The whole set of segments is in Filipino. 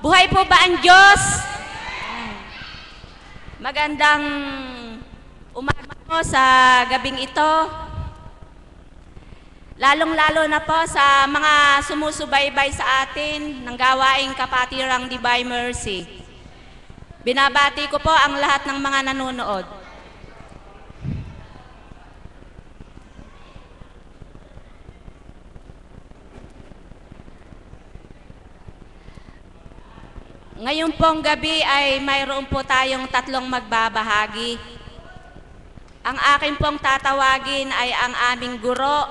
Buhay po ba ang Diyos? Magandang umaga po sa gabing ito. Lalong-lalo na po sa mga sumusubaybay sa atin ng gawaing Kapatirang Divine Mercy. Binabati ko po ang lahat ng mga nanonood. Ngayon pong gabi ay mayroon po tayong tatlong magbabahagi. Ang akin pong tatawagin ay ang aming guro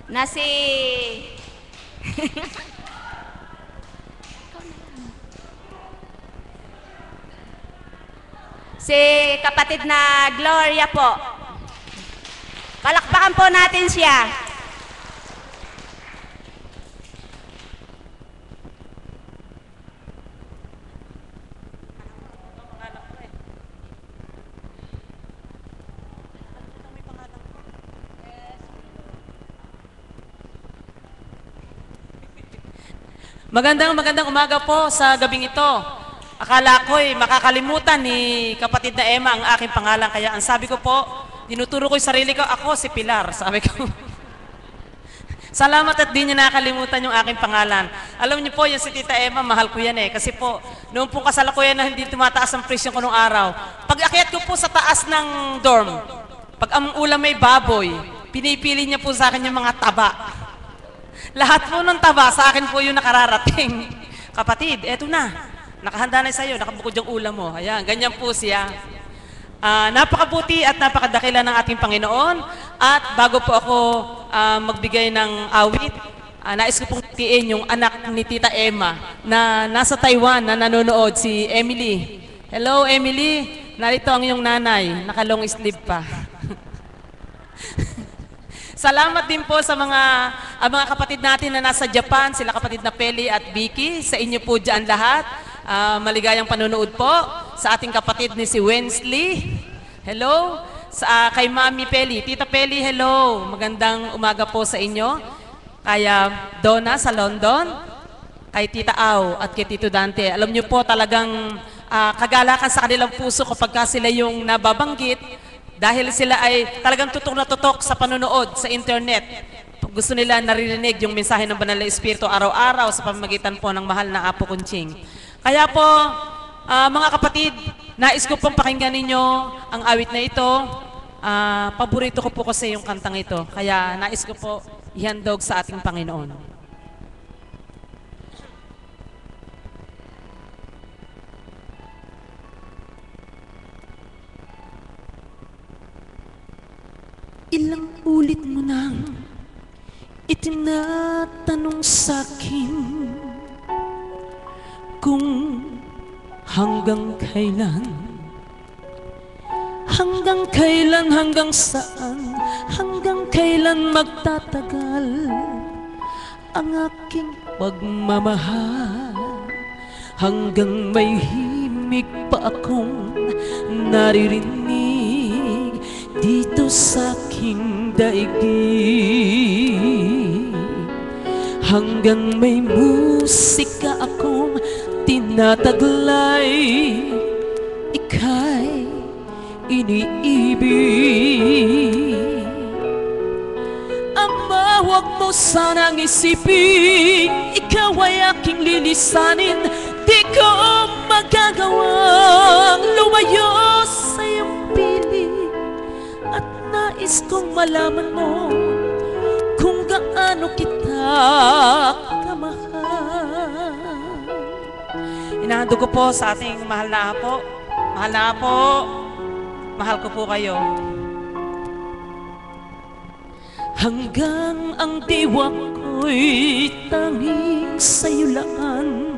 na si si kapatid na Gloria po. Palakpakan po natin siya. Magandang umaga po sa gabing ito. Akala ko'y makakalimutan ni kapatid na Emma ang aking pangalan. Kaya ang sabi ko po, tinuturo ko yung sarili ko, ako si Pilar. Sabi ko, salamat at di niya nakalimutan yung aking pangalan. Alam niyo po, yung si Tita Emma, mahal ko yan eh. Kasi po, noong pong kasalukuyan na hindi tumataas ang presyon ko nung araw, pag akyat ko po sa taas ng dorm, pag ang ulam may baboy, pinipili niya po sa akin yung mga taba. Lahat po ng taba, sa akin po yung nakararating. Kapatid, eto na. Nakahanda na sa'yo, nakabukod yung ulam mo. Ayan, ganyan po siya. Napakabuti at napakadakila ng ating Panginoon. At bago po ako magbigay ng awit, nais ko pong tiin yung anak ni Tita Emma na nasa Taiwan na nanonood, si Emily. Hello, Emily. Narito ang iyong nanay. Nakalong sleeve pa. Salamat din po sa mga kapatid natin na nasa Japan, sila kapatid na Peli at Vicky, sa inyo po dyan lahat. Maligayang panonood po sa ating kapatid ni si Wensley. Hello. Kay Mami Peli. Tita Peli, hello. Magandang umaga po sa inyo. Kay Donna sa London. Kay Tita Au at kay Tito Dante. Alam niyo po talagang kagalakan sa kanilang puso kapag sila yung nababanggit. Dahil sila ay talagang tutok na tutok sa panonood sa internet. Gusto nila naririnig yung mensahe ng Banal na Espiritu araw-araw sa pamamagitan po ng mahal na Apo Kunching. Kaya po, mga kapatid, nais ko pong pakinggan ninyo ang awit na ito. Paborito ko po kasi yung kantang ito. Kaya nais ko po ihandog sa ating Panginoon. Ilang ulit mo nang itinatanong sa'kin kung hanggang kailan, hanggang saan, hanggang kailan magtatagal ang aking pagmamahal, hanggang may himig pa akong naririnig dito sa aking daigdig, hanggang may musika akong tinataglay, ika'y iniibig. Ama, huwag mo sanang isipin, ikaw ay aking lilisanin, di ko magagawang lumayo sa iyong piling. Nais kong malaman mo kung gaano kita kamahal. Inahando ko po sa ating mahal na Apo. Mahal na Apo, mahal ko po kayo. Hanggang ang diwa ko'y tanging sa'yo laan,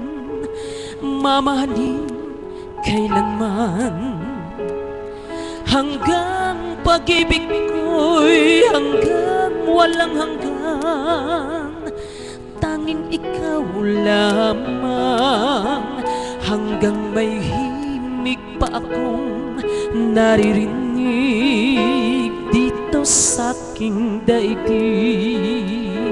mamahalin kailanman. Hanggang pag-ibig ko'y hanggang walang hanggan, tanging ikaw lamang. Hanggang may himig pa akong naririnig dito sa aking daigdig,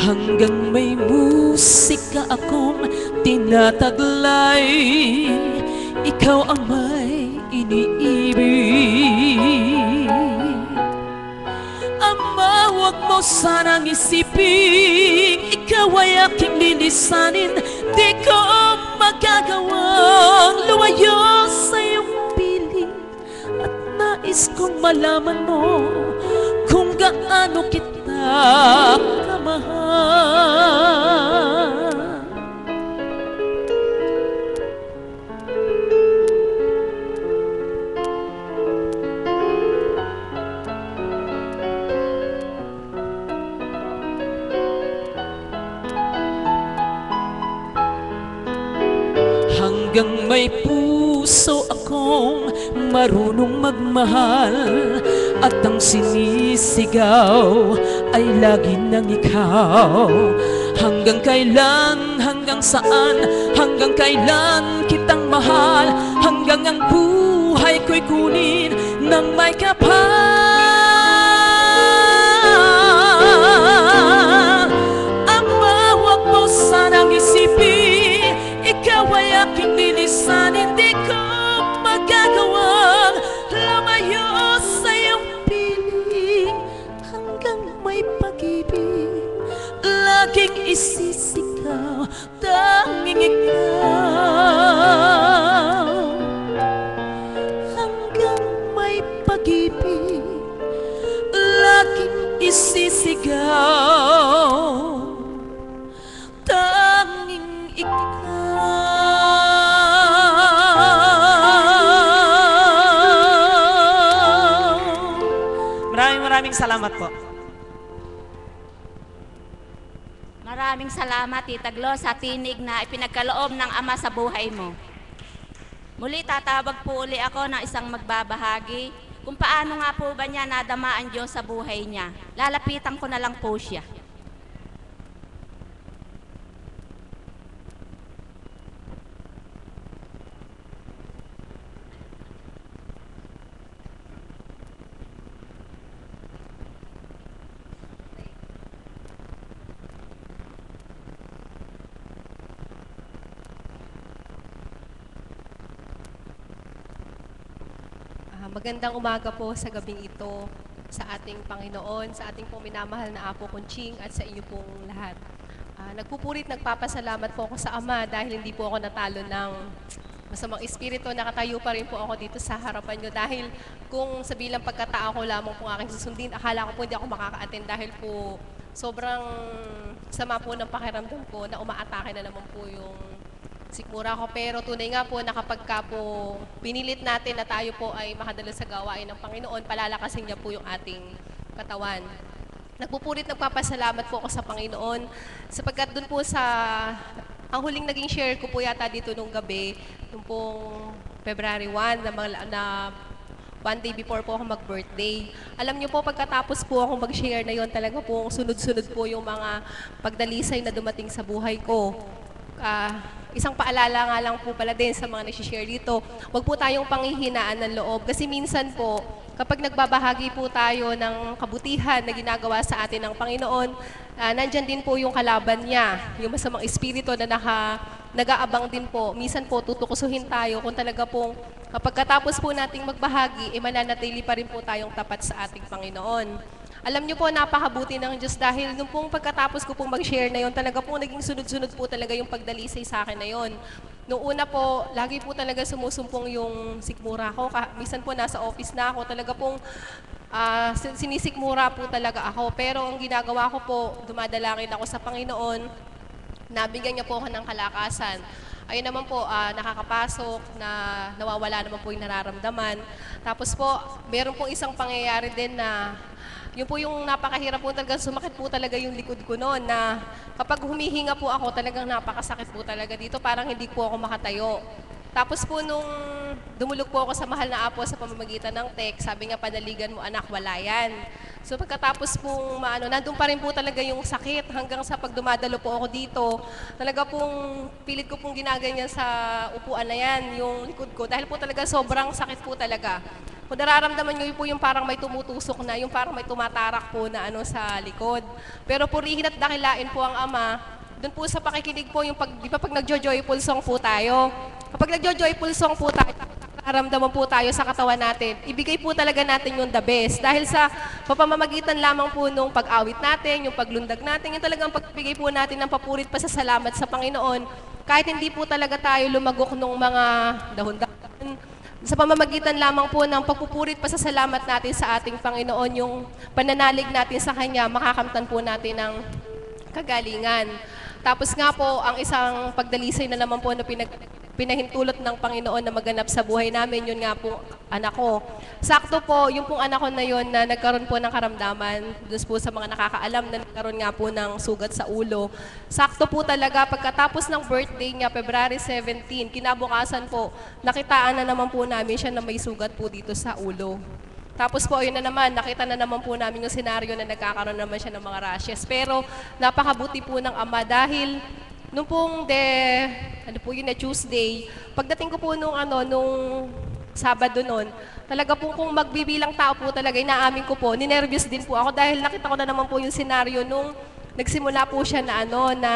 Hanggang may musika akong tinataglay, ikaw ang may iniibig. Ama, huwag mo sanang isipin, ikaw ay aking lilisanin. Di ko magagawang lumayo sa iyong piling. At nais kong malaman mo kung gaano kita kamahal. Hanggang may puso akong marunong magmahal, at ang sinisigaw ay lagi ng ikaw. Hanggang kailan, hanggang saan, hanggang kailan kitang mahal, hanggang ang buhay ko'y kunin ng may kapal. Ama, huwag mo sanang isipin, ikaw ay aking lilisanin. Di ko magagawang lumayo sa iyong piling. Hanggang may pag-ibig laging isisigaw, tanging ikaw. Hanggang may pag-ibig laging isisigaw, tanging ikaw. Maraming salamat po. Maraming salamat, Tita Glo, sa tinig na ipinagkaloob ng Ama sa buhay mo. Muli tatawag po uli ako ng isang magbabahagi kung paano nga po ba niya nadama ang Diyos sa buhay niya. Lalapitan ko na lang po siya. Magandang umaga po sa gabing ito sa ating Panginoon, sa ating pong minamahal na Apo Conching at sa inyo pong lahat. Nagpupurit, nagpapasalamat po ako sa Ama dahil hindi po ako natalo ng masamang espiritu. Nakatayo pa rin po ako dito sa harapan nyo dahil kung sa bilang pagkatao ko lamang po aking susundin, akala ko po hindi ako makaka-attend dahil po sobrang sama po ng pakiramdam ko na umaatake na naman po yung sikmura ko. Pero tunay nga po na kapag ka po pinilit natin na tayo po ay makadalo sa gawain ng Panginoon, palalakasin niya po yung ating katawan. Nagpupulit, nagpapasalamat po ako sa Panginoon sapagkat dun po sa ang huling naging share ko po yata dito nung gabi, nung pong February 1 na one day before po ako mag-birthday. Alam niyo po, pagkatapos po ako mag-share na yon, talaga po sunod-sunod po yung mga pagdalisay na dumating sa buhay ko. Isang paalala nga lang po pala din sa mga nag-share dito, huwag po tayong panghihinaan ng loob. Kasi minsan po, kapag nagbabahagi po tayo ng kabutihan na ginagawa sa atin ng Panginoon, nandyan din po yung kalaban niya, yung masamang espiritu na nag-aabang din po. Minsan po, tutukusuhin tayo kung talaga pong kapag katapos po nating magbahagi, mananatili pa rin po tayong tapat sa ating Panginoon. Alam niyo po, napakabuti ng Diyos dahil nung pong pagkatapos ko pong mag-share na yon, talaga pong naging sunod-sunod po talaga yung pagdalisay sa akin na yon. Noong una po, lagi po talaga sumusumpong yung sikmura ko. Minsan po nasa office na ako, talaga pong sinisikmura po talaga ako. Pero ang ginagawa ko po, dumadalangin ako sa Panginoon, nabigyan niya po ako ng kalakasan. Ayun naman po, nakakapasok, na nawawala naman po yung nararamdaman. Tapos po, meron pong isang pangyayari din na yun po yung napakahirap po talaga, sumakit po talaga yung likod ko noon na kapag humihinga po ako, talagang napakasakit po talaga dito, parang hindi po ako makatayo. Tapos po nung dumulog po ako sa mahal na Apo sa pamamagitan ng text, sabi nga, panaligan mo anak, wala yan. So pagkatapos pong nandun pa rin po talaga yung sakit hanggang sa pag dumadalo po ako dito, talaga pong pilit ko pong ginaganyan sa upuan na yan, yung likod ko, dahil po talaga sobrang sakit po talaga. kung nararamdaman nyo po yung parang may tumutusok na, yung parang may tumatarak po na ano sa likod. Pero purihin at dakilain po ang Ama, doon po sa pakikinig po yung di ba pag nagjo-joyful song po tayo. Kapag nagjo-joyful song po tayo, nararamdaman po tayo sa katawan natin, ibigay po talaga natin yung the best. Dahil sa pamamagitan lamang po nung pag-awit natin, yung paglundag natin, yung talagang pagbigay po natin ng papurit pasasalamat sa Panginoon, kahit hindi po talaga tayo lumagok nung mga dahon-dahon, sa pamamagitan lamang po ng pagpupurit pasasalamat natin sa ating Panginoon, yung pananalig natin sa Kanya, makakamtan po natin ng kagalingan. Tapos nga po, ang isang pagdalisay na naman po na pinahintulot ng Panginoon na maganap sa buhay namin, yun nga po, anak ko. Sakto po, yung pong anak ko na yun na nagkaroon po ng karamdaman, doon po sa mga nakakaalam na nagkaroon nga po ng sugat sa ulo. Sakto po talaga, pagkatapos ng birthday niya, February 17, kinabukasan po, nakitaan na naman po namin siya na may sugat po dito sa ulo. Tapos po, yun na naman, nakita na naman po namin yung senaryo na nagkakaroon naman siya ng mga rashes. Pero napakabuti po ng Ama dahil nung pong Tuesday, pagdating ko po nung Sabado noon, talaga po kung magbibilang tao po talaga, inaamin ko po, ninervyos din po ako dahil nakita ko na naman po yung senaryo nung nagsimula po siya na na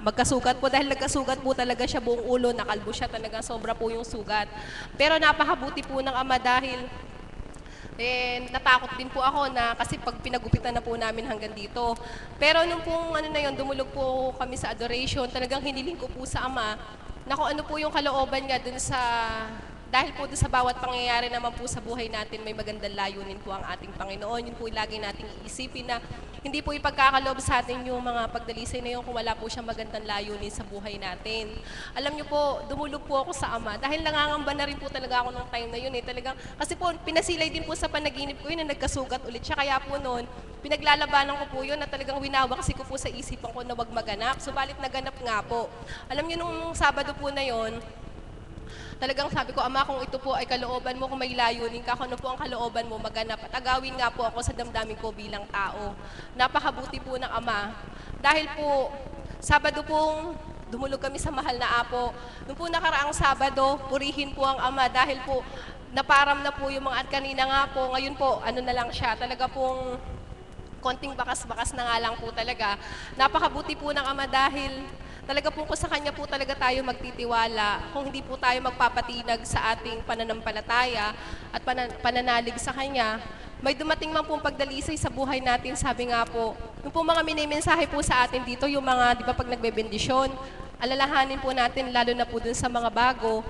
magkasugat po dahil nagkasugat po talaga siya buong ulo, nakalbo siya talaga, sobra po yung sugat. Pero napakabuti po ng Ama dahil natakot din po ako na kasi pag pinagupitan na po namin hanggang dito. Pero nung pong dumulog po kami sa adoration, talagang hiniling ko po sa Ama na kung ano po yung kalooban niya dun sa, dahil po dun sa bawat pangyayari naman po sa buhay natin, may magandang layunin po ang ating Panginoon. Yun po lagi nating iisipin na hindi po ipagkakaloob sa atin yung mga pagdalisay na yun kung wala po siyang magandang layunin sa buhay natin. Alam niyo po, dumulog po ako sa Ama dahil nangangamba na rin po talaga ako nung time na yun talagang, kasi po pinasilay din po sa panaginip ko yun na nagkasugat ulit siya. Kaya po noon, pinaglalabanan ko po yun na talagang winawak ko po sa isipan ko na wag maganap. Subalit naganap nga po. Alam niyo nung Sabado po na yun, talagang sabi ko, Ama, kung ito po ay kalooban mo, kung may layunin ka, kung ano po ang kalooban mo, maganap. At agawin nga po ako sa damdamin ko bilang tao. Napakabuti po ng Ama. Dahil po, Sabado pong dumulog kami sa mahal na Apo. Noong po nakaraang Sabado, purihin po ang Ama dahil po naparam na po yung mga at kanina nga po. Ngayon po, ano na lang siya, talaga pong konting bakas-bakas na nga lang po talaga. Napakabuti po ng Ama dahil talaga po kung sa Kanya po talaga tayo magtitiwala, kung hindi po tayo magpapatinag sa ating pananampalataya at pananalig sa Kanya, may dumating man pong pagdalisay sa buhay natin, sabi nga po, yung po mga minimensahe po sa atin dito, yung mga, di ba pag nagbebendisyon, alalahanin po natin, lalo na po dun sa mga bago,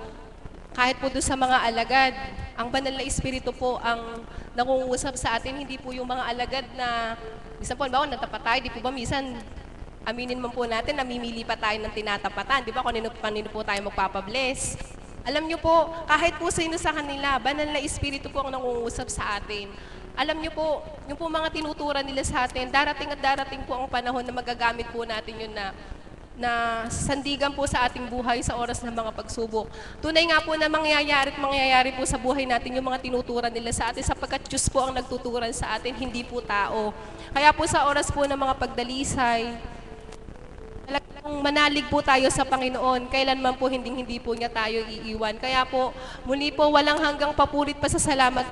kahit po dun sa mga alagad, ang banal na Espiritu po ang nangungusap sa atin, hindi po yung mga alagad na, minsan po, natapat tayo, di po ba minsan, aminin man po natin, namimili pa tayo ng tinatapatan. Di ba? Kanino po tayo magpapabless. Alam niyo po, kahit po sino sa kanila, banal na Espiritu po ang nangungusap sa atin. Alam niyo po, yung po mga tinuturan nila sa atin, darating at darating po ang panahon na magagamit po natin yun na sandigan po sa ating buhay sa oras ng mga pagsubok. Tunay nga po na mangyayari po sa buhay natin yung mga tinuturan nila sa atin sapagkat Diyos po ang nagtuturan sa atin, hindi po tao. Kaya po sa oras po ng mga pagdalisay, talagang manalig po tayo sa Panginoon. Kailanman po hindi po niya tayo iiwan. Kaya po, muli po, walang hanggang papurit pa sa salamat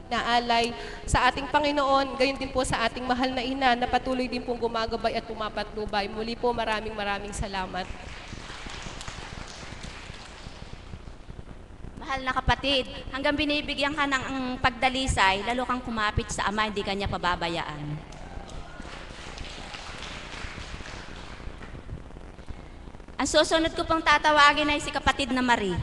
na alay sa ating Panginoon. Gayon din po sa ating mahal na ina na patuloy din pong gumagabay at pumapatnubay. Muli po, maraming salamat. Mahal na kapatid, hanggang binibigyan ka ng pagdalisay, lalo kang kumapit sa Ama, hindi ka niya pababayaan. Ang susunod ko pong tatawagin ay si kapatid na Marie.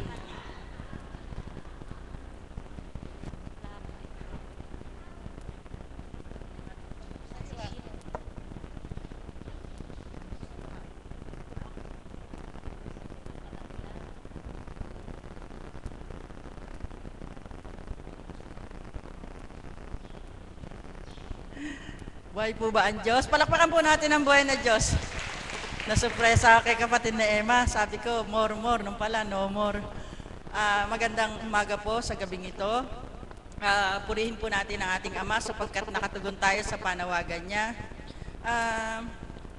Buhay po ba ang Diyos? Palakpakan po natin ang buhay na Diyos. Nasurpresa kay kapatid na Emma. Sabi ko, more. Nung pala, no more. Magandang umaga po sa gabing ito. Purihin po natin ang ating Ama sapagkat nakatugon tayo sa panawagan niya.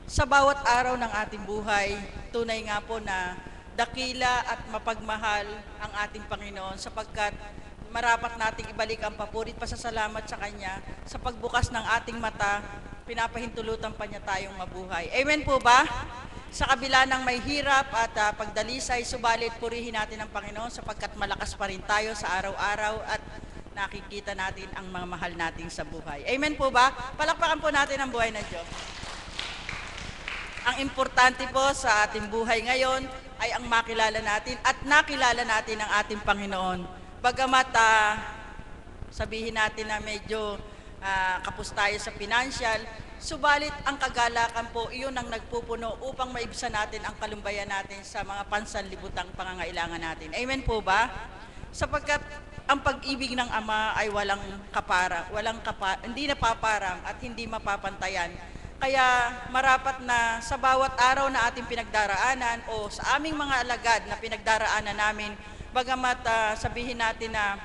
Sa bawat araw ng ating buhay, tunay nga po na dakila at mapagmahal ang ating Panginoon sapagkat marapat nating ibalik ang papurit pasasalamat sa Kanya sa pagbukas ng ating mata, pinapahintulutan pa niya tayong mabuhay. Amen po ba? Sa kabila ng may hirap at pagdalisay, subalit purihin natin ang Panginoon sapagkat malakas pa rin tayo sa araw-araw at nakikita natin ang mga mahal nating sa buhay. Amen po ba? Palakpakan po natin ang buhay ng Diyos. Ang importante po sa ating buhay ngayon ay ang makilala natin at nakilala natin ang ating Panginoon. Bagamat sabihin natin na medyo kapos tayo sa financial, subalit ang kagalakan po, iyon ang nagpupuno upang maibsan natin ang kalumbayan natin sa mga pansanlibutang pangangailangan natin. Amen po ba? Sapagkat ang pag-ibig ng Ama ay hindi napaparang at hindi mapapantayan. Kaya marapat na sa bawat araw na ating pinagdaraanan o sa aming mga alagad na pinagdaraanan namin, bagamat sabihin natin na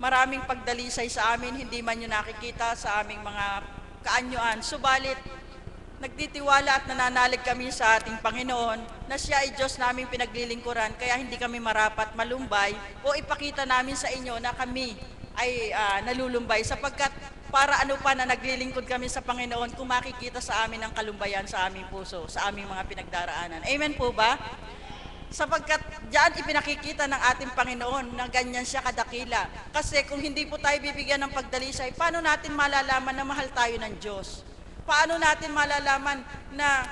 maraming pagdalisay sa amin, hindi man yun nakikita sa aming mga kaanyuan. Subalit, nagtitiwala at nananalig kami sa ating Panginoon na Siya ay Diyos naming pinaglilingkuran, kaya hindi kami marapat malumbay o ipakita namin sa inyo na kami ay nalulumbay sapagkat para ano pa na naglilingkod kami sa Panginoon kung makikita sa amin ang kalumbayan sa aming puso, sa aming mga pinagdaraanan. Amen po ba? Sapagkat diyan ipinakikita ng ating Panginoon na ganyan siya kadakila. Kasi kung hindi po tayo bibigyan ng pagdalisay, paano natin malalaman na mahal tayo ng Diyos? Paano natin malalaman na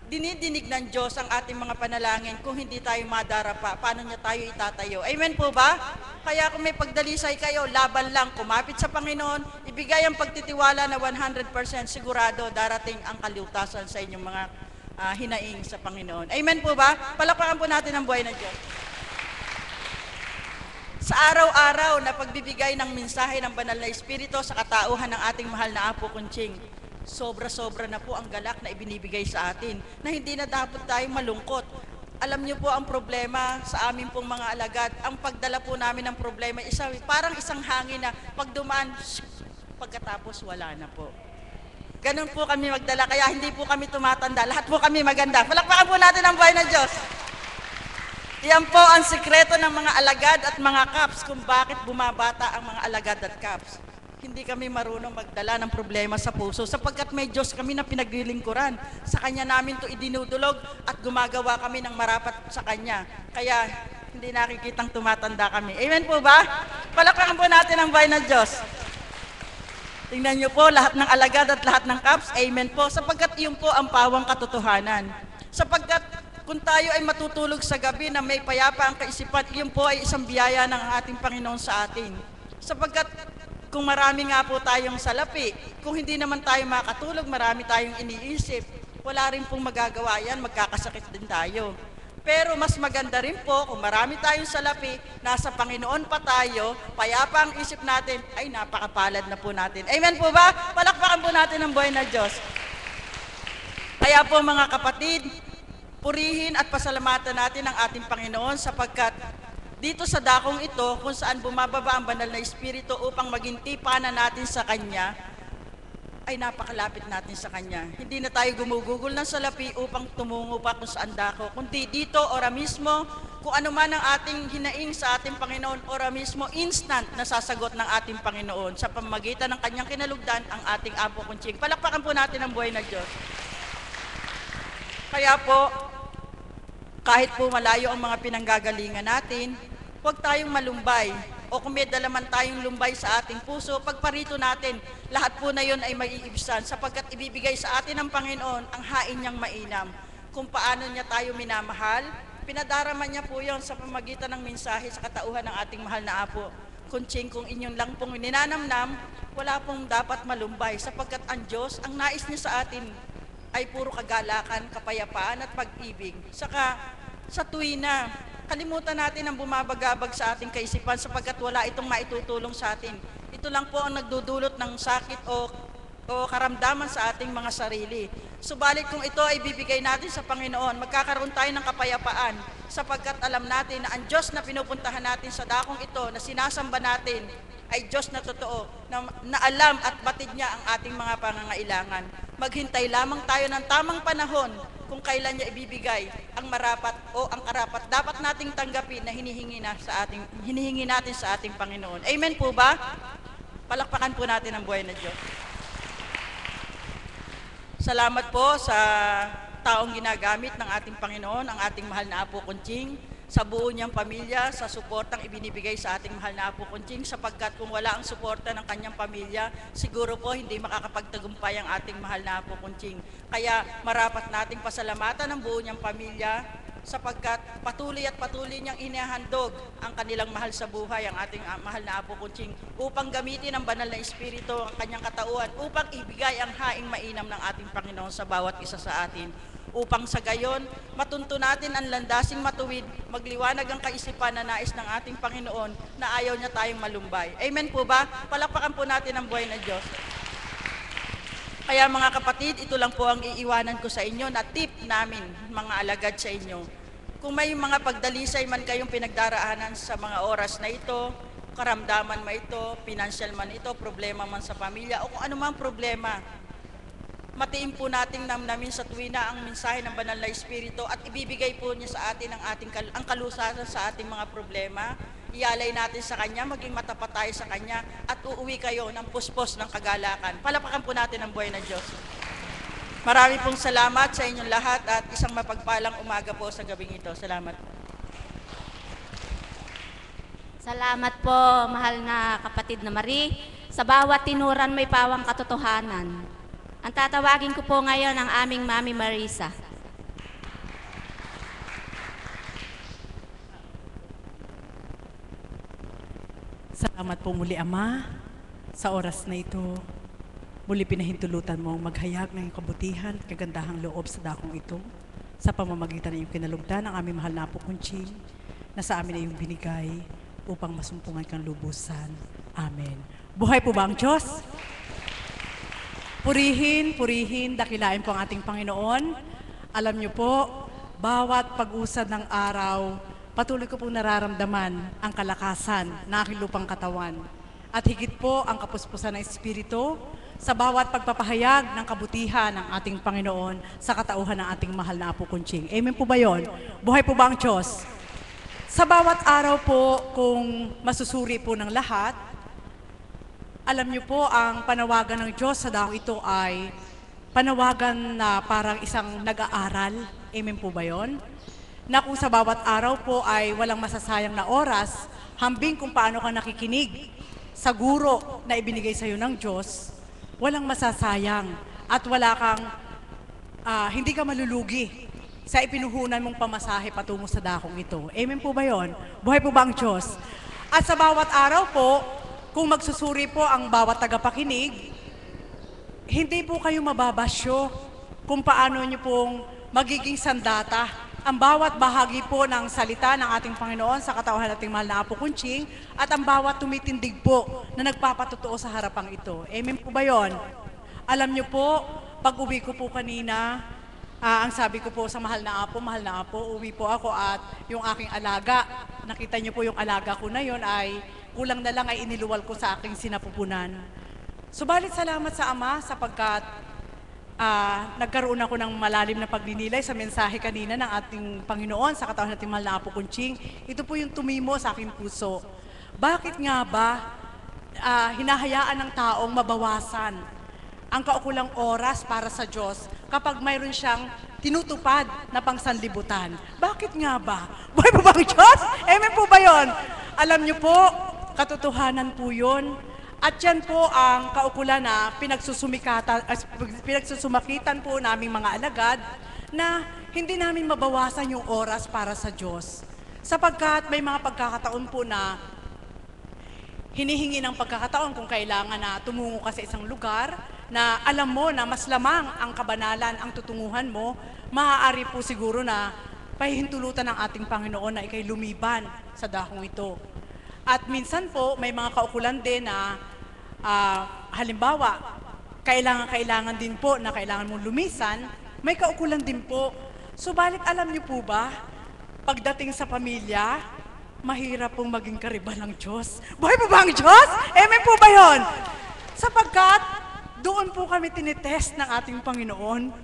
dinidinig ng Diyos ang ating mga panalangin kung hindi tayo madarapa? Paano niya tayo itatayo? Amen po ba? Kaya kung may pagdalisay kayo, laban lang, kumapit sa Panginoon, ibigay ang pagtitiwala na 100% sigurado darating ang kalutasan sa inyong mga hinaing sa Panginoon. Amen po ba? Palakpakan po natin ang buhay ng Diyos. Sa araw-araw na pagbibigay ng mensahe ng Banal na Espiritu sa katauhan ng ating mahal na Apo Kunching, sobra-sobra na po ang galak na ibinibigay sa atin na hindi na dapat tayong malungkot. Alam niyo po ang problema sa amin pong mga alagad, ang pagdala po namin ng problema, parang isang hangin na pagdumaan, pagkatapos wala na po. Ganun po kami magdala, kaya hindi po kami tumatanda. Lahat po kami maganda. Palakpakan po natin ang buhay ng Diyos. Iyan po ang sikreto ng mga alagad at mga kaps kung bakit bumabata ang mga alagad at kaps. Hindi kami marunong magdala ng problema sa puso sapagkat may Diyos kami na pinaglilingkuran. Sa Kanya namin to idinudulog at gumagawa kami ng marapat sa Kanya. Kaya hindi nakikitang tumatanda kami. Amen po ba? Palakpakan po natin ang buhay ng Diyos. Tingnan niyo po, lahat ng alagad at lahat ng kaps, amen po, sapagkat iyon po ang pawang katotohanan. Sapagkat kung tayo ay matutulog sa gabi na may payapa ang kaisipan, iyon po ay isang biyaya ng ating Panginoon sa atin. Sapagkat kung marami nga po tayong salapi, kung hindi naman tayo makatulog, marami tayong iniisip, wala rin pong magagawa yan, magkakasakit din tayo. Pero mas maganda rin po kung marami tayong salapi, nasa Panginoon pa tayo, payapa ang isip natin, ay napakapalad na po natin. Amen po ba? Palakpakan po natin ang buhay na Diyos. Kaya po mga kapatid, purihin at pasalamatan natin ang ating Panginoon sapagkat dito sa dakong ito, kung saan bumababa ang Banal na Espiritu upang maging tipanan natin sa Kanya, ay napakalapit natin sa Kanya. Hindi na tayo gumugugol ng salapi upang tumungo pa kung saan dako, kundi dito, ora mismo, kung ano man ang ating hinaing sa ating Panginoon, ora mismo, instant na sasagot ng ating Panginoon sa pamamagitan ng Kanyang kinalugdan ang ating Apo Kunching. Palakpakan po natin ang buhay ng Diyos. Kaya po, kahit po malayo ang mga pinanggagalingan natin, huwag tayong malumbay. O kung may dala man tayong lumbay sa ating puso, pagparito natin, lahat po na yun ay maiibsan sapagkat ibibigay sa atin ng Panginoon ang hain niyang mainam. Kung paano niya tayo minamahal, pinadarama niya po yun sa pamagitan ng mensahe sa katauhan ng ating mahal na Apo Kunching. Kung inyong lang pong ninanamnam, wala pong dapat malumbay sapagkat ang Diyos, ang nais niya sa atin ay puro kagalakan, kapayapaan at pag-ibig. Saka sa tuwi na kalimutan natin ang bumabagabag sa ating kaisipan sapagkat wala itong maitutulong sa atin. Ito lang po ang nagdudulot ng sakit o karamdaman sa ating mga sarili. Subalit kung ito ay bibigay natin sa Panginoon, magkakaroon tayo ng kapayapaan sapagkat alam natin na ang Diyos na pinupuntahan natin sa dakong ito, na sinasamba natin, ay Diyos na totoo, na alam at batid niya ang ating mga pangangailangan. Maghintay lamang tayo ng tamang panahon kung kailan niya ibibigay ang marapat o ang karapat dapat nating tanggapin na hinihingi natin sa ating Panginoon. Amen po ba? Palakpakan po natin ang buhay na Diyos. Salamat po sa taong ginagamit ng ating Panginoon, ang ating mahal na Apo Kunching, sa buo niyang pamilya, sa suportang ibinibigay sa ating mahal na Apo Kunching, sapagkat kung wala ang suporta ng kanyang pamilya, siguro po hindi makakapagtagumpay ang ating mahal na Apo Kunching. Kaya marapat nating pasalamatan ang buo niyang pamilya, sapagkat patuloy niyang inihahandog ang kanilang mahal sa buhay, ang ating mahal na Apo Kunching, upang gamitin ang banal na Espiritu, ang kanyang katauhan, upang ibigay ang haing mainam ng ating Panginoon sa bawat isa sa atin. Upang sa gayon, matunto natin ang landasing matuwid, magliwanag ang kaisipan na nais ng ating Panginoon na ayaw niya tayong malumbay. Amen po ba? Palakpakan po natin ang buhay na Diyos. Kaya mga kapatid, ito lang po ang iiwanan ko sa inyo na tip namin, mga alagad sa inyo. Kung may mga pagdalisay man kayong pinagdaraanan sa mga oras na ito, karamdaman man ito, financial man ito, problema man sa pamilya, o kung anumang problema, matiin po nating namnamin sa tuwina ang mensahe ng banal na Espiritu at ibibigay po niya sa atin ang kalusasan sa ating mga problema. Ialay natin sa Kanya, maging matapat tayo sa Kanya at uuwi kayo ng puspos ng kagalakan. Palapakan po natin ang buhay na Diyos. Marami pong salamat sa inyong lahat at isang mapagpalang umaga po sa gabing ito. Salamat. Salamat po, mahal na kapatid na Marie. Sa bawat tinuran may pawang katotohanan. Ang tatawagin ko po ngayon ang aming Mami Marisa. Salamat po muli, Ama, sa oras na ito. Muli pinahintulutan mo maghayag ng kabutihan at kagandahang loob sa dakong ito sa pamamagitan ng iyong kinalugdan ng aming mahal na Apo Kunching na sa amin ay iyong binigay upang masumpungan kang lubusan. Amen. Buhay po ba ang Diyos? Purihin, dakilain po ang ating Panginoon. Alam niyo po, bawat pag-usad ng araw, patuloy ko pong nararamdaman ang kalakasan ng aking lupang katawan. At higit po ang kapuspusan ng Espiritu sa bawat pagpapahayag ng kabutihan ng ating Panginoon sa katauhan ng ating mahal na Apo Kunching. Amen po ba yun? Buhay po ba ang Diyos? Sa bawat araw po, kung masusuri po ng lahat, alam niyo po, ang panawagan ng Diyos sa daong ito ay panawagan na parang isang nag-aaral. Amen po ba yun? Na kung sa bawat araw po ay walang masasayang na oras, hambing kung paano ka nakikinig sa guro na ibinigay sa iyo ng Diyos, walang masasayang at wala kang, hindi ka malulugi sa ipinuhunan mong pamasahe patungo sa dakong ito. Amen po ba yun? Buhay po ba ang Diyos? At sa bawat araw po, kung magsusuri po ang bawat tagapakinig, hindi po kayo mababasyo kung paano nyo pong magiging sandata ang bawat bahagi po ng salita ng ating Panginoon sa katauhan nating mahal na Apo Kunching at ang bawat tumitindig po na nagpapatotoo sa harapang ito. Amen po ba yun? Alam nyo po, pag uwi ko po kanina, ang sabi ko po sa mahal na Apo, uwi po ako at yung aking alaga, nakita nyo po yung alaga ko na yun ay kulang na lang ay iniluwal ko sa aking sinapupunan. Subalit salamat sa Ama sapagkat nagkaroon ako ng malalim na pagninilay sa mensahe kanina ng ating Panginoon sa katauhan nating mahal na Apo Kunching. Ito po yung tumimo sa aking puso. Bakit nga ba hinahayaan ng taong mabawasan ang kaukulang oras para sa Diyos kapag mayroon siyang tinutupad na pangsanlibutan? Bakit nga ba? Buhay po ba ang Diyos? Amen po ba yun? Alam niyo po, katotohanan po yun. At yan po ang kaukulan na pinagsusumakitan po naming mga alagad na hindi namin mabawasan yung oras para sa Diyos. Sapagkat may mga pagkakataon po na hinihingi ng pagkakataon kung kailangan na tumungo ka sa isang lugar na alam mo na mas lamang ang kabanalan ang tutunguhan mo, maaari po siguro na pahihintulutan ng ating Panginoon na ikay lumiban sa dakong ito. At minsan po, may mga kaukulan din na halimbawa, kailangan din po na kailangan mong lumisan, may kaukulan din po. Subalit alam niyo po ba, pagdating sa pamilya, mahirap pong maging kariban ng Diyos. Buhay po ba ang Diyos? Amen po ba yun? Sapagkat doon po kami tinitest ng ating Panginoon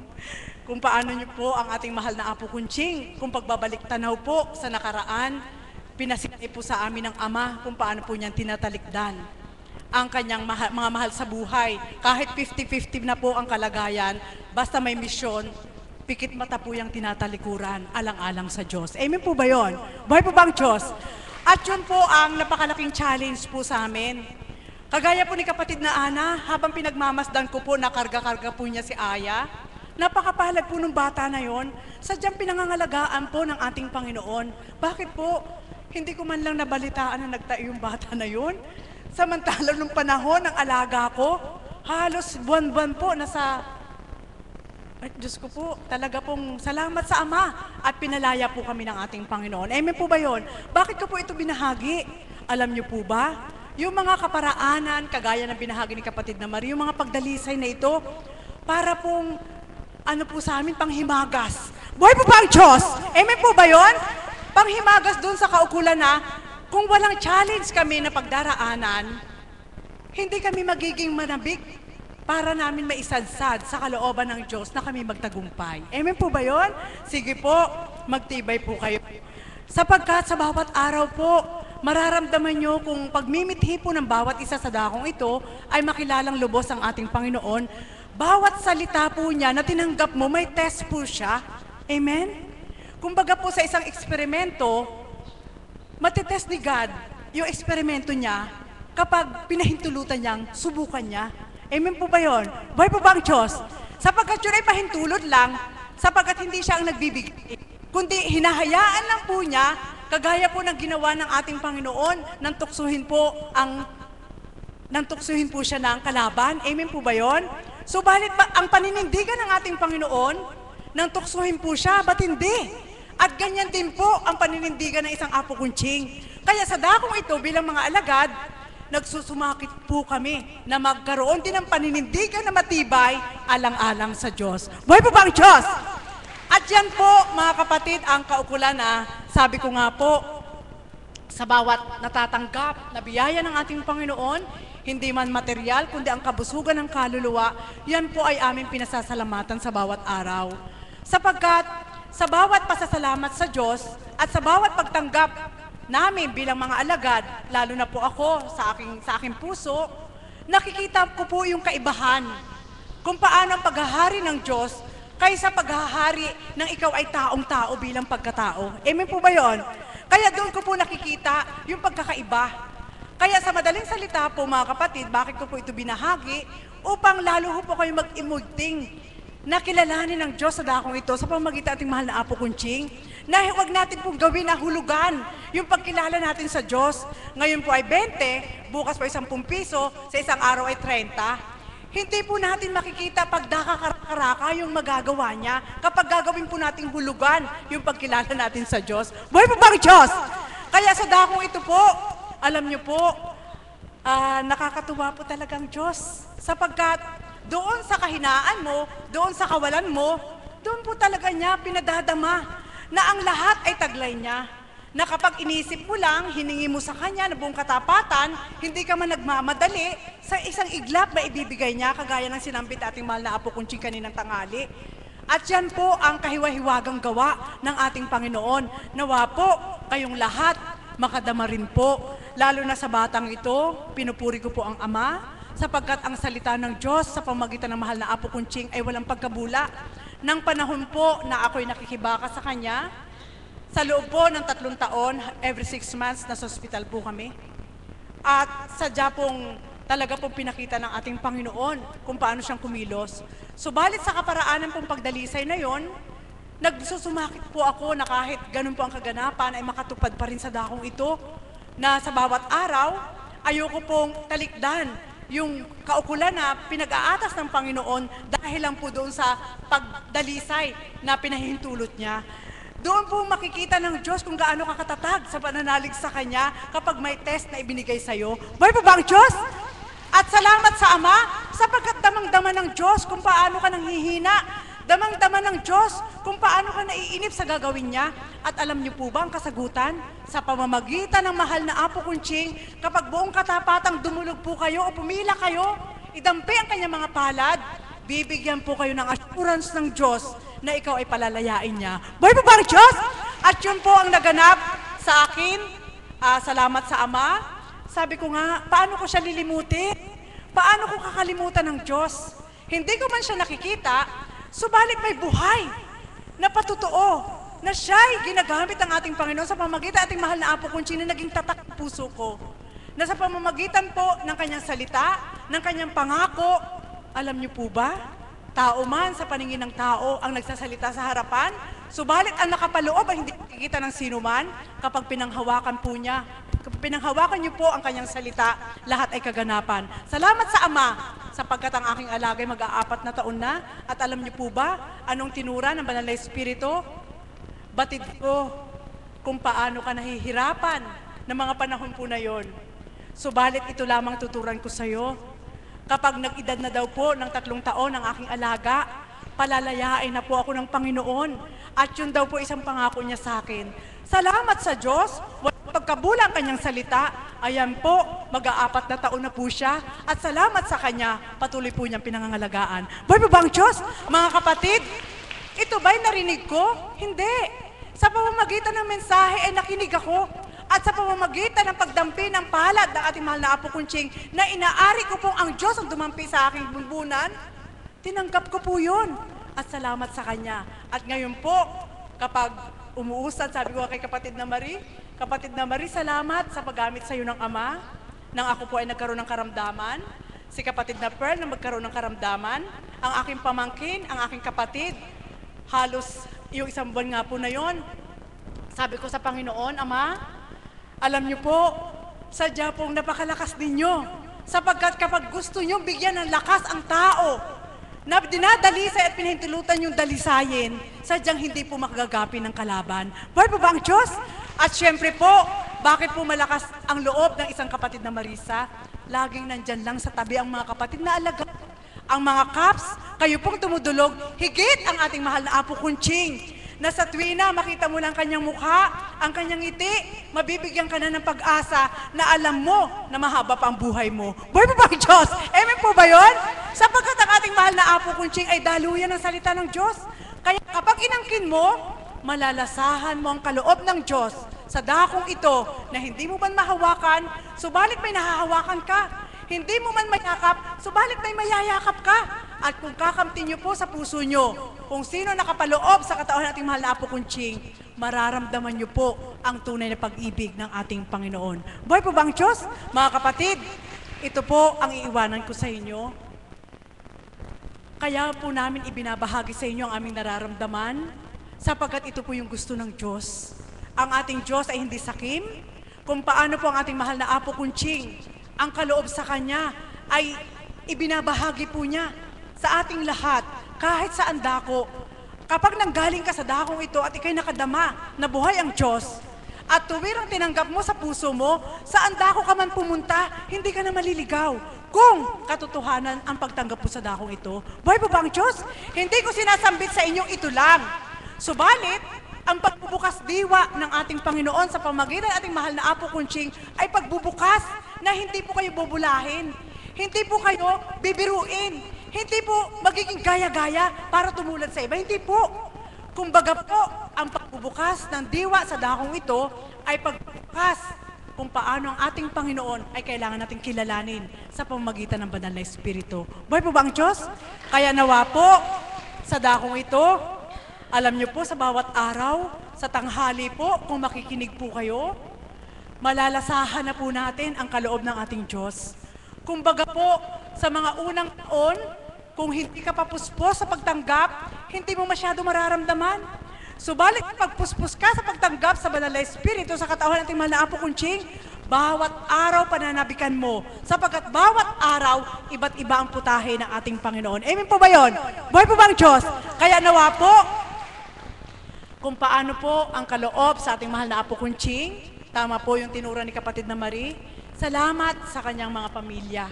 kung paano niyo po ang ating mahal na Apo Kunching, kung pagbabalik tanaw po sa nakaraan, pinasinay po sa amin ng Ama kung paano po niyang tinatalikdan ang kanyang mga mahal sa buhay. Kahit 50-50 na po ang kalagayan, basta may misyon, pikit mata po yung tinatalikuran, alang-alang sa Diyos. Amen po ba yun? Buhay po ba ang Diyos? At yun po ang napakalaking challenge po sa amin. Kagaya po ni kapatid na Ana, habang pinagmamasdan ko po, nakarga-karga po niya si Aya, napakapahalag po ng bata na yon, sadyang pinangangalagaan po ng ating Panginoon. Bakit po? Hindi ko man lang nabalitaan na nagtayo yung bata na yon. Samantala nung panahon ng alaga ko, halos buwan-buwan po nasa... Ay, Diyos ko po, talaga pong salamat sa Ama at pinalaya po kami ng ating Panginoon. Amen po ba yun? Bakit ko po ito binahagi? Alam niyo po ba? Yung mga kaparaanan, kagaya ng binahagi ni kapatid na Marie, yung mga pagdalisay na ito, para pong, ano po sa amin, panghimagas. Buhay po ba ang Diyos? Amen po ba yun? Panghimagas dun sa kaukulan na, kung walang challenge kami na pagdaraanan, hindi kami magiging manabik para namin maisadsad sa kalooban ng Diyos na kami magtagumpay. Amen po ba yun? Sige po, magtibay po kayo. Sapagkat sa bawat araw po, mararamdaman nyo kung pagmimithi po ng bawat isa sa dakong ito ay makilalang lubos ang ating Panginoon. Bawat salita po niya na tinanggap mo, may test po siya. Amen? Kumbaga po sa isang eksperimento, matitest ni God yung eksperimento niya kapag pinahintulutan niyang subukan niya. Amen po ba yun? Buhay po ba ang Diyos? Sapagkat yun ay pahintulot lang, sapagkat hindi siya ang nagbibigay, kundi hinahayaan lang po niya, kagaya po ng ginawa ng ating Panginoon, nang tuksuhin po siya ng kalaban. Amen po ba yun? Subalit ba ang paninindigan ng ating Panginoon, nang tuksuhin po siya, ba't hindi? At ganyan din po ang paninindigan ng isang Apo Kunching. Kaya sa dakong ito bilang mga alagad, nagsusumakit po kami na magkaroon din ng paninindigan na matibay alang-alang sa Diyos. Buhay po ba ang Diyos? At yan po mga kapatid ang kaukulan na sabi ko nga po, sa bawat natatanggap na biyaya ng ating Panginoon, hindi man material, kundi ang kabusugan ng kaluluwa, yan po ay aming pinasasalamatan sa bawat araw. Sapagkat sa bawat pasasalamat sa Diyos at sa bawat pagtanggap namin bilang mga alagad, lalo na po ako sa aking puso, nakikita ko po yung kaibahan kung paano ang paghahari ng Diyos kaysa paghahari ng ikaw ay taong-tao bilang pagkatao. Amen po ba yun? Kaya doon ko po nakikita yung pagkakaiba. Kaya sa madaling salita po mga kapatid, bakit ko po ito binahagi? Upang lalo po kayo mag-imugting na kilalanin ng Diyos sa dakong ito sa pamamagitan ating mahal na Apo Kunching, na huwag natin pong gawin na hulugan yung pagkilala natin sa Diyos. Ngayon po ay 20, bukas po 10 piso, sa isang araw ay 30. Hindi po natin makikita pag dakakaraka yung magagawa niya kapag gagawin po nating hulugan yung pagkilala natin sa Diyos. Buhay po ba ang Diyos? Kaya sa dakong ito po, alam niyo po, nakakatuwa po talagang Diyos. Sapagkat doon sa kahinaan mo, doon sa kawalan mo, doon po talaga niya pinadadama na ang lahat ay taglay niya. Na kapag inisip mo lang, hiningi mo sa kanya na buong katapatan, hindi ka man nagmamadali, sa isang iglap na ibibigay niya, kagaya ng sinambit ating mahal na Apo Kunching kaninang tanghali. At yan po ang kahiwa-hiwagang gawa ng ating Panginoon. Nawa po kayong lahat makadama rin po. Lalo na sa batang ito, pinupuri ko po ang Ama, sapagkat ang salita ng Diyos sa pamamagitan ng mahal na Apo Kunching ay walang pagkabula. Nang panahon po na ako'y nakikibaka sa kanya, sa loob po ng 3 taon, every 6 months, nasa hospital po kami. At sadya pong talaga pong pinakita ng ating Panginoon kung paano siyang kumilos. Subalit sa kaparaanan pong pagdalisay na yon, nagsusumakit po ako na kahit ganun po ang kaganapan ay makatupad pa rin sa dakong ito, na sa bawat araw, ayoko pong talikdan yung kaukulan na pinag-aatas ng Panginoon dahil lang po doon sa pagdalisay na pinahintulot niya. Doon po makikita ng Diyos kung gaano kakatatag sa pananalig sa Kanya kapag may test na ibinigay sa'yo. Buhay po ba ang Diyos? At salamat sa Ama, sapagkat damang-dama ng Diyos kung paano ka nanghihina. Damang-dama ng Diyos kung paano ka naiinip sa gagawin niya. At alam niyo po ba ang kasagutan? Sa pamamagitan ng mahal na Apo Kunching, kapag buong katapatang dumulog po kayo o pumila kayo, idampi ang kanyang mga palad, bibigyan po kayo ng assurance ng Diyos na ikaw ay palalayain niya. Buhay po ba ang Diyos? At yun po ang naganap sa akin. Salamat sa Ama. Sabi ko nga, paano ko siya lilimutin? Paano ko kakalimutan ng Diyos? Hindi ko man siya nakikita, subalit may buhay na patotoo na siya'y ginagamit ng ating Panginoon sa pamamagitan ating mahal na Apo Conching na naging tatak ang puso ko. Na sa pamamagitan po ng kanyang salita, ng kanyang pangako, alam niyo po ba, tao man sa paningin ng tao ang nagsasalita sa harapan, subalit ang nakapaloob ay hindi nakikita ng sino man kapag pinanghawakan po niya. Kapag pinanghawakan niyo po ang kanyang salita, lahat ay kaganapan. Salamat sa Ama, sapagkat ang aking alagay mag-aapat na taon na, at alam niyo po ba, anong tinura ng Banal na Espiritu? Batid ko kung paano ka nahihirapan ng mga panahon po na yon. Subalit ito lamang tuturan ko sa iyo. Kapag nag-edad na daw po ng 3 taon ang aking alaga, palalayain na po ako ng Panginoon. At yun daw po isang pangako niya sa akin. Salamat sa Diyos, pagkabulang kanyang salita, ayan po, mag-aapat na taon na po siya. At salamat sa kanya, patuloy po niyang pinangangalagaan. Buhay po ba ang Diyos? Mga kapatid, ito ba'y narinig ko? Hindi. Sa pamamagitan ng mensahe ay nakinig ako. At sa pamamagitan ng pagdampi ng palad ng ating mahal na Apo Conching na inaari ko pong ang Diyos ang dumampi sa aking bunbunan, tinanggap ko po yun. At salamat sa Kanya. At ngayon po, kapag umuusad, sabi ko kay kapatid na Marie, salamat sa paggamit sa iyo ng Ama, nang ako po ay nagkaroon ng karamdaman. Si kapatid na Pearl na magkaroon ng karamdaman. Ang aking pamangkin, ang aking kapatid, halos yung isang buwan nga po na yon, sabi ko sa Panginoon, Ama, alam niyo po, sadya pong napakalakas ninyo. Sapagkat kapag gusto niyo bigyan ng lakas ang tao, na dinadalisay at pinahintulutan yung dalisayin, sadyang hindi po makagagapi ng kalaban. Buhay po ba ang Diyos? At syempre po, bakit po malakas ang loob ng isang kapatid na Marisa? Laging nandyan lang sa tabi ang mga kapatid na alaga. Ang mga kaps, kayo pong tumudulog, higit ang ating mahal na Apo Conching, na sa tuwina makita mo lang kanyang mukha, ang kanyang ngiti, mabibigyan ka na ng pag-asa na alam mo na mahaba pa ang buhay mo. Buhay po ba ang Diyos? Amen po ba yun? Sapagkat ang ating mahal na Apo Conching ay daluyan ng salita ng Diyos. Kaya kapag inangkin mo, malalasahan mo ang kaloob ng Diyos sa dakong ito na hindi mo man mahawakan, subalit may nahahawakan ka. Hindi mo man mayakap, subalit may mayayakap ka. At kung kakamtin niyo po sa puso niyo, kung sino nakapaloob sa katawan nating mahal na Apo Conching, mararamdaman niyo po ang tunay na pag-ibig ng ating Panginoon. Buhay po ba ang Diyos? Mga kapatid, ito po ang iiwanan ko sa inyo. Kaya po namin ibinabahagi sa inyo ang aming nararamdaman, sapagkat ito po yung gusto ng Diyos. Ang ating Diyos ay hindi sakim. Kung paano po ang ating mahal na Apo Conching, ang kaloob sa Kanya ay ibinabahagi po niya sa ating lahat, kahit saan dako. Kapag nanggaling ka sa dakong ito at ikay nakadama na buhay ang Diyos, at tuwirang tinanggap mo sa puso mo, saan dako ka man pumunta, hindi ka na maliligaw. Kung katotohanan ang pagtanggap mo sa dakong ito, buhay po ba ang Diyos? Hindi ko sinasambit sa inyong ito lang. Subalit, ang pagbubukas diwa ng ating Panginoon sa pamagitan ng ating mahal na Apo Conching ay pagbubukas na hindi po kayo bubulahin. Hindi po kayo bibiruin. Hindi po magiging gaya-gaya para tumulad sa iba. Hindi po. Kumbaga po, ang pagbubukas ng diwa sa dakong ito ay pagbubukas kung paano ang ating Panginoon ay kailangan nating kilalanin sa pamamagitan ng Banal na Espiritu. Buhay po ba ang Diyos? Kaya nawa po, sa dakong ito, alam niyo po, sa bawat araw, sa tanghali po, kung makikinig po kayo, malalasahan na po natin ang kaloob ng ating Diyos. Kumbaga po, sa mga unang taon, kung hindi ka papuspos sa pagtanggap, hindi mo masyado mararamdaman. Subalit, pagpuspos ka sa pagtanggap sa Banal na Espiritu, sa katawan ng ating mahal na Apo Conching, bawat araw pananabikan mo, sapagkat bawat araw, iba't iba ang putahe ng ating Panginoon. Amen po ba yun? Buhay po ba ang Diyos? Kaya nawa po, kung paano po ang kaloob sa ating mahal na Apo Conching, tama po yung tinura ni kapatid na Marie, salamat sa kanyang mga pamilya.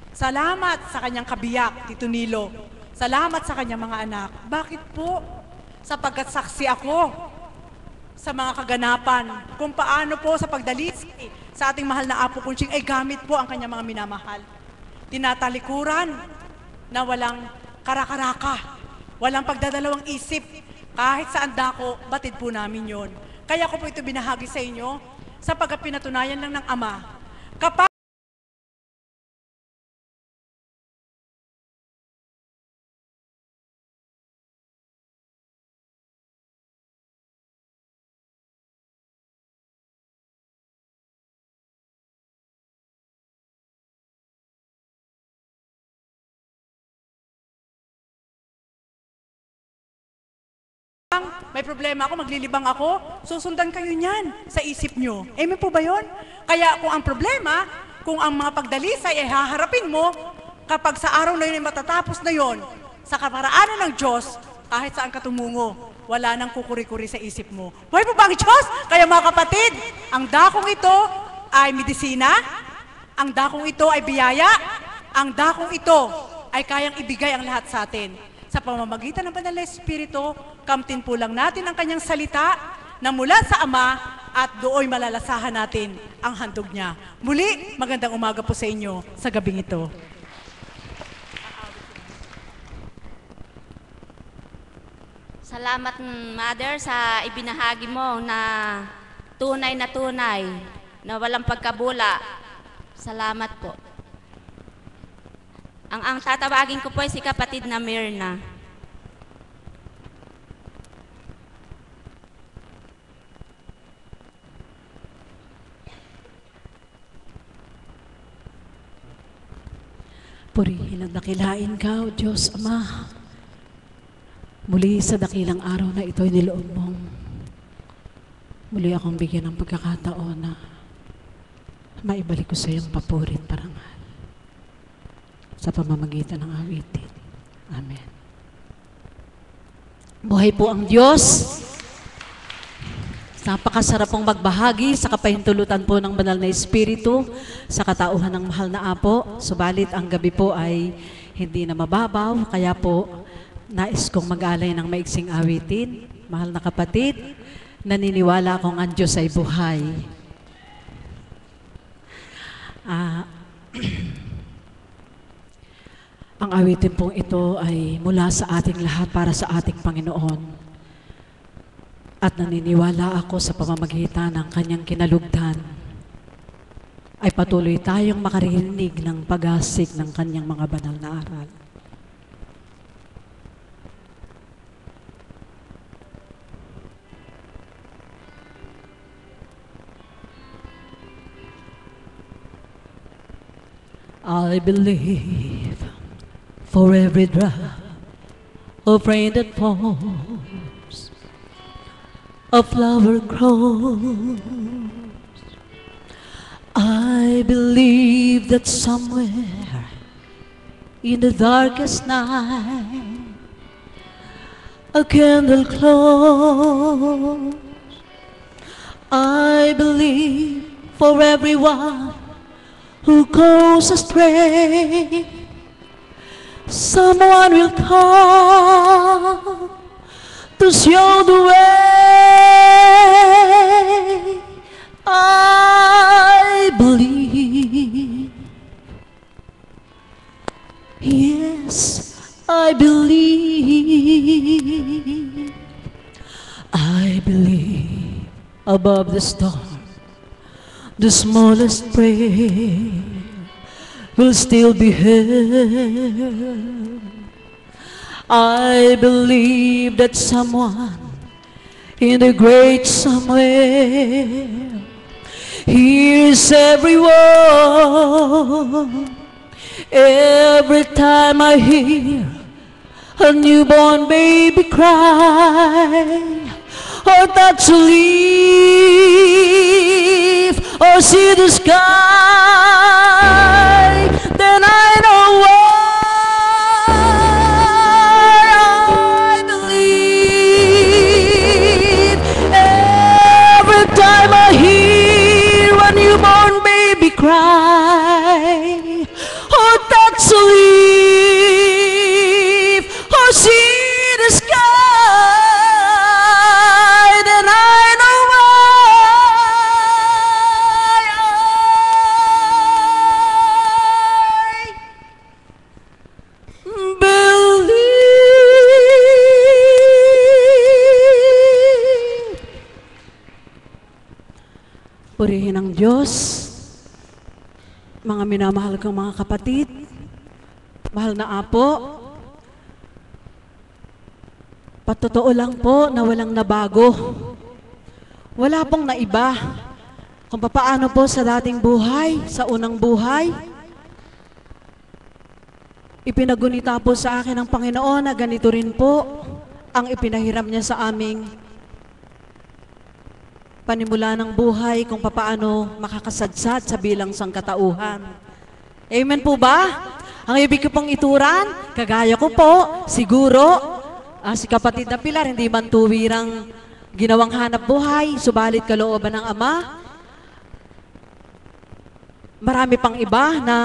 Salamat sa kanyang kabiyak, Tito Nilo. Salamat sa kanyang mga anak. Bakit po? Sapagkat saksi ako sa mga kaganapan kung paano po sa pagdalisay sa ating mahal na Apo Conching ay gamit po ang kanyang mga minamahal. tinatalikuran, na walang karakaraka, walang pagdadalawang isip. Kahit saan dako, batid po namin yon. Kaya ko po ito binahagi sa inyo sapagkat pinatunayan lang ng Ama. Kapag may problema ako, maglilibang ako, susundan kayo niyan sa isip nyo. Amen po ba yun? Kaya kung ang problema, kung ang mga pagdalisay ay haharapin mo, kapag sa araw na yun ay matatapos na yun, sa kaparaanan ng Diyos, kahit saan ka tumungo, wala nang kukuri-kuri sa isip mo. Buhay po ba ang Diyos? Kaya mga kapatid, ang dakong ito ay medisina, ang dakong ito ay biyaya, ang dakong ito ay kayang ibigay ang lahat sa atin. Sa pamamagitan ng Banal na Espiritu, kamtin po lang natin ang kanyang salita na mula sa Ama at dooy malalasahan natin ang handog niya. Muli, magandang umaga po sa inyo sa gabing ito. Salamat, Mother, sa ibinahagi mo na tunay na walang pagkabula. Salamat po. Ang tatawagin ko po ay si kapatid na Myrna. Purihin at dakilain ka, O Diyos Ama. Muli sa dakilang araw na ito ay niloob mong muli akong bigyan ng pagkakataon na maibalik ko sa iyong papurit parangal sa pamamagitan ng awitin. Amen. Buhay po ang Diyos. Napakasarap pong magbahagi sa kapahintulutan po ng Banal na Espiritu sa katauhan ng mahal na Apo. Subalit ang gabi po ay hindi na mababaw, kaya po nais kong mag-alay ng maiksing awitin. Mahal na kapatid, naniniwala akong ang Diyos ay buhay. Ang awitin pong ito ay mula sa ating lahat para sa ating Panginoon. At naniniwala ako sa pamamagitan ng kanyang kinalugdan ay patuloy tayong makarinig ng pag-asik ng kanyang mga banal na aral. I believe for every drop of rain that falls, a flower grows. I believe that somewhere in the darkest night, a candle glows. I believe for everyone who goes astray, someone will come to show the way. I believe, yes, I believe. I believe above the storm, the smallest prayer will still be heard. I believe that someone in the great somewhere hears every word. Every time I hear a newborn baby cry, or touch a leaf, or see the sky, then I know why I believe. Every time I hear a newborn baby cry, or touch a leaf, or see the sky, then I know why I Purihin ang Diyos, mga minamahal kong mga kapatid, mahal na Apo, patotoo lang po na walang nabago. Wala pong naiba kung papaano po sa dating buhay, sa unang buhay. Ipinagunita po sa akin ng Panginoon na ganito rin po ang ipinahiram niya sa aming panimula ng buhay kung papaano makakasadsad sa bilang sangkatauhan. Amen po ba? Ang ibig ko pong ituran, kagaya ko po, siguro, si kapatid na Pilar, hindi man tuwirang ginawang hanap buhay, subalit kalooban ng Ama. Marami pang iba na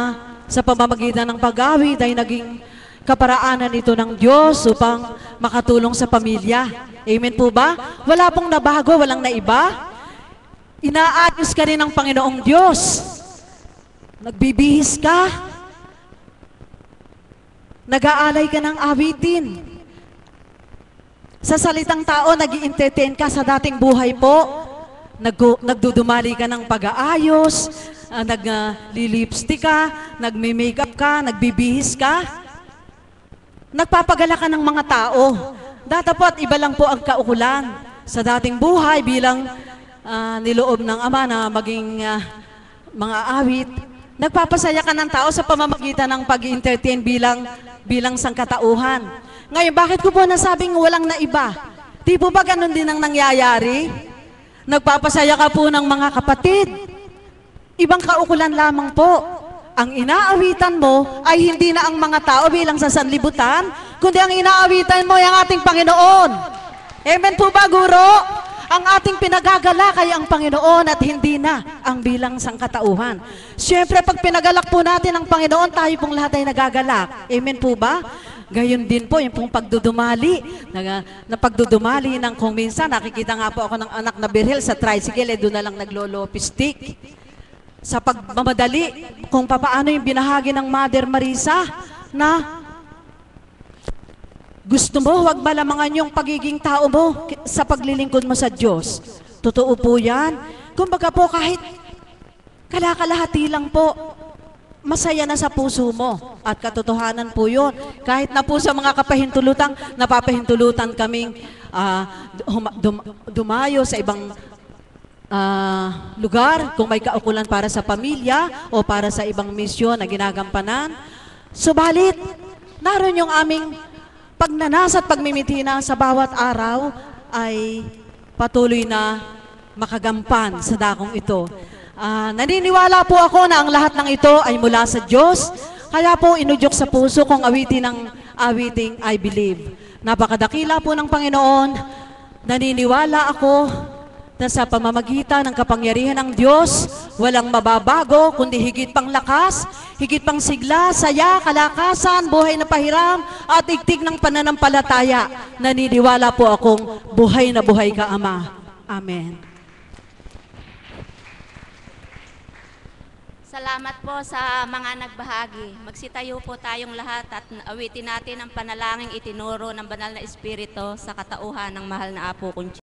sa pamamagitan ng pag-awit ay naging kaparaanan ito ng Diyos upang makatulong sa pamilya. Amen po ba? Wala pong nabago, walang naiba. Inaayos ka rin ng Panginoong Diyos. Nagbibihis ka. Nag-aalay ka ng awitin. Sa salitang tao, nag-i-entertain ka sa dating buhay po. Nagdudumali ka ng pag-aayos, naglilipstick ka, nagme-makeup ka, nagbibihis ka. Nagpapagala ka ng mga tao. Datapot, iba lang po ang kaukulan. Sa dating buhay bilang niloob ng Ama na maging mga awit, nagpapasaya ka ng tao sa pamamagitan ng pag-entertain bilang sangkatauhan. Ngayon, bakit ko po nasabing walang naiba? Di po ba ganun din ang nangyayari? Nagpapasaya ka po ng mga kapatid. Ibang kaukulan lamang po. Ang inaawitan mo ay hindi na ang mga tao bilang sa sanlibutan, kundi ang inaawitan mo ay ang ating Panginoon. Amen po ba, Guro? Ang ating pinagagalak ay ang Panginoon at hindi na ang bilang sangkatauhan. Siyempre, pag pinagalak po natin ang Panginoon, tayo pong lahat ay nagagalak. Amen po ba? Gayon din po, yung pong pagdudumali, na pagdudumali ng kung minsan, nakikita nga po ako ng anak na birhel sa tricycle, doon na lang naglolopistik. Sa pagmamadali, kung papaano yung binahagi ng Mother Marisa, na gusto mo, huwag malamangan yung pagiging tao mo sa paglilingkod mo sa Diyos. Totoo po yan. Kumbaga po, kahit kalakalahati lang po, masaya na sa puso mo. At katotohanan po yun. Kahit na po sa mga kapahintulutang, napapahintulutan kaming dumayo sa ibang lugar, kung may kaukulan para sa pamilya o para sa ibang misyon na ginagampanan. Subalit, naroon yung aming pagnanasa at pagmimitina sa bawat araw ay patuloy na makagampan sa dakong ito. Naniniwala po ako na ang lahat ng ito ay mula sa Diyos, kaya po inudyok sa puso kong awitin ng awiting I believe. Napakadakila po ng Panginoon, naniniwala ako na sa pamamagitan ng kapangyarihan ng Diyos, walang mababago, kundi higit pang lakas, higit pang sigla, saya, kalakasan, buhay na pahiram, at igtig ng pananampalataya. Naniniwala po akong buhay na buhay ka, Ama. Amen. Salamat po sa mga nagbahagi. Magsitayo po tayong lahat at awitin natin ang panalangin itinuro ng Banal na Espiritu sa katauhan ng mahal na Apo kong